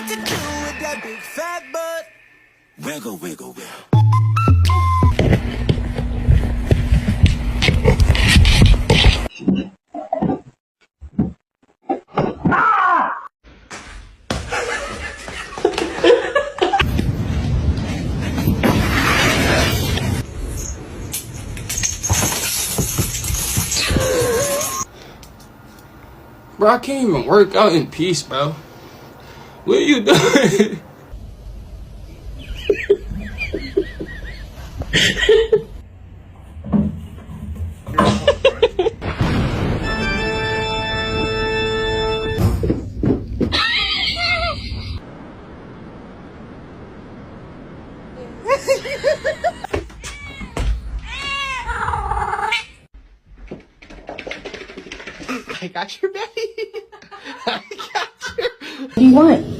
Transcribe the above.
what to do with that big fat butt. Wiggle, wiggle, wiggle. Bro, I can't even work out in peace, bro. What are you doing? I got your baby. I got you. What do you want?